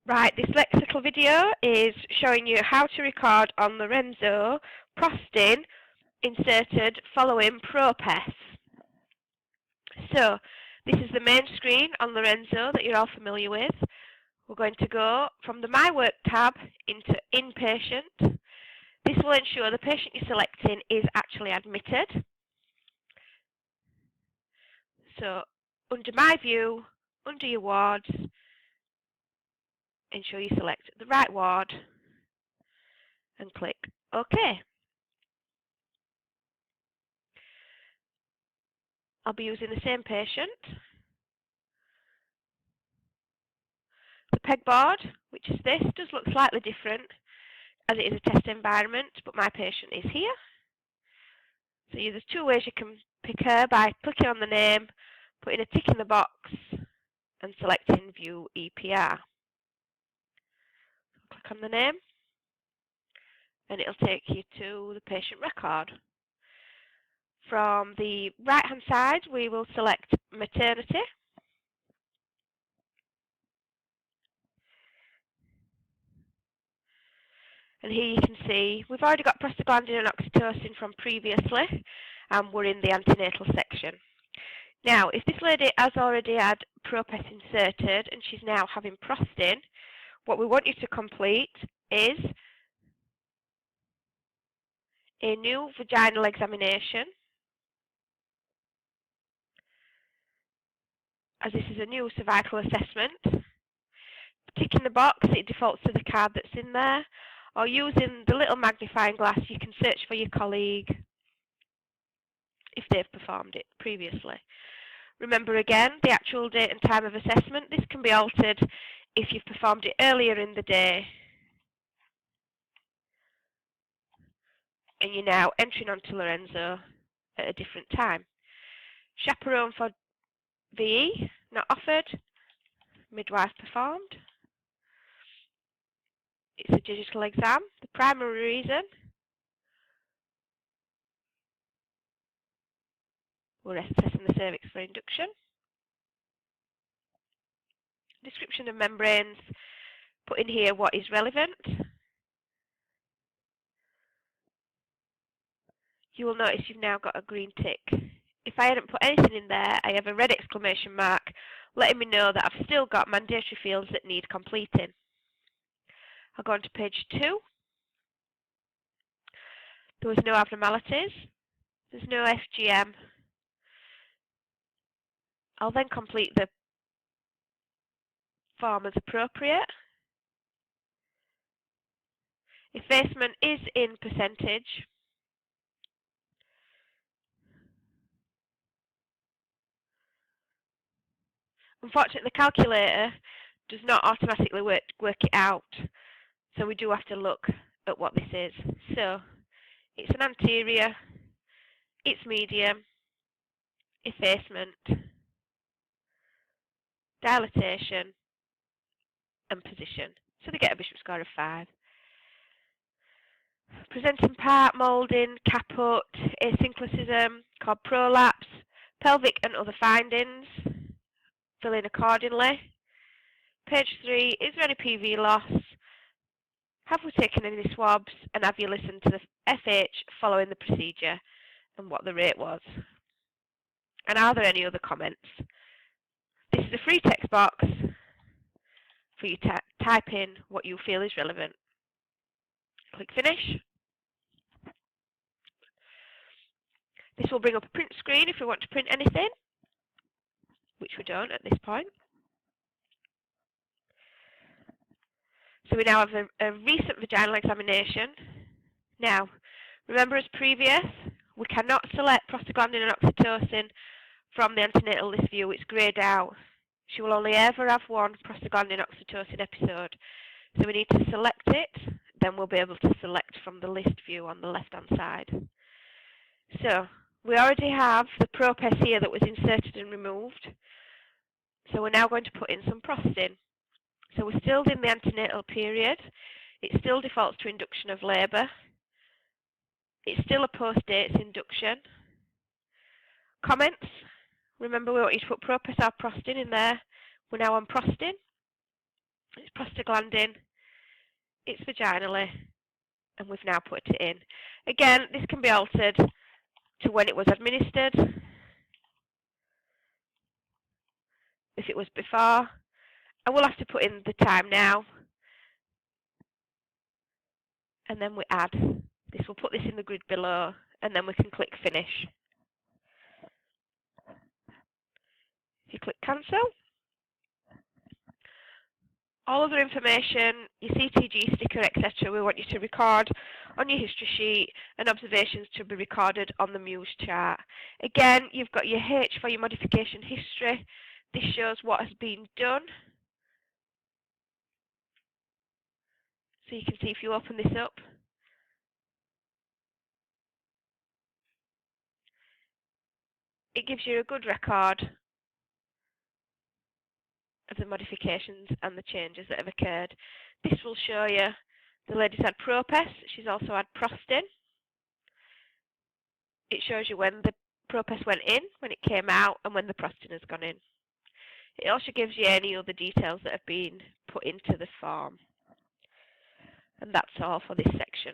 Right, this lexical video is showing you how to record on Lorenzo Prostin inserted following Propess. So, this is the main screen on Lorenzo that you're all familiar with. We're going to go from the My Work tab into Inpatient. This will ensure the patient you're selecting is actually admitted. So, under My View, under your wards, ensure you select the right ward and click OK. I'll be using the same patient. The pegboard, which is this, does look slightly different as it is a test environment, but my patient is here. So there's two ways you can pick her: by clicking on the name, putting a tick in the box, and selecting View EPR. Click on the name, and it'll take you to the patient record. From the right-hand side, we will select maternity. And here you can see we've already got prostaglandin and oxytocin from previously, and we're in the antenatal section. Now, if this lady has already had Propess inserted and she's now having Prostin, what we want you to complete is a new vaginal examination. As this is a new cervical assessment, tick in the box, it defaults to the card that's in there, or using the little magnifying glass you can search for your colleague if they've performed it previously. Remember again, the actual date and time of assessment. This can be altered if you've performed it earlier in the day and you're now entering onto Lorenzo at a different time. Chaperone for VE, not offered. Midwife performed. It's a digital exam. The primary reason: we're assessing the cervix for induction. Description of membranes, put in here what is relevant. You will notice you've now got a green tick. If I hadn't put anything in there, I have a red exclamation mark letting me know that I've still got mandatory fields that need completing. I'll go on to page 2. There was no abnormalities. There's no FGM. I'll then complete the form as appropriate. Effacement is in percentage. Unfortunately, the calculator does not automatically work it out, so we do have to look at what this is. So it's an anterior, it's medium, effacement, dilatation, and position. So they get a Bishop score of 5. Presenting part, moulding, caput, asynclicism, called prolapse, pelvic and other findings. Fill in accordingly. Page 3, is there any PV loss? Have we taken any swabs, and have you listened to the FH following the procedure and what the rate was? And are there any other comments? This is a free text box for you to type in what you feel is relevant. Click Finish. This will bring up a print screen if we want to print anything, which we don't at this point. So we now have a recent vaginal examination. Now, remember as previous, we cannot select prostaglandin and oxytocin from the antenatal list view. It's greyed out. She will only ever have one prostaglandin oxytocin episode. So we need to select it, then we'll be able to select from the list view on the left-hand side. So we already have the Propess here that was inserted and removed. So we're now going to put in some Prostin. So we're still in the antenatal period. It still defaults to induction of labour. It's still a post-dates induction. Comments. Remember, we want you to put Propess or Prostin in there. We're now on Prostin. It's prostaglandin, it's vaginally, and we've now put it in. Again, this can be altered to when it was administered, if it was before, and we'll have to put in the time now, and then we add this. We'll put this in the grid below, and then we can click finish. If you click cancel, all other information, your CTG sticker, etc., we want you to record on your history sheet, and observations to be recorded on the Muse chart. Again, you've got your H for your modification history. This shows what has been done. So you can see if you open this up, it gives you a good record of the modifications and the changes that have occurred. This will show you the lady's had Propess, she's also had Prostin. It shows you when the Propess went in, when it came out, and when the Prostin has gone in. It also gives you any other details that have been put into the form. And that's all for this section.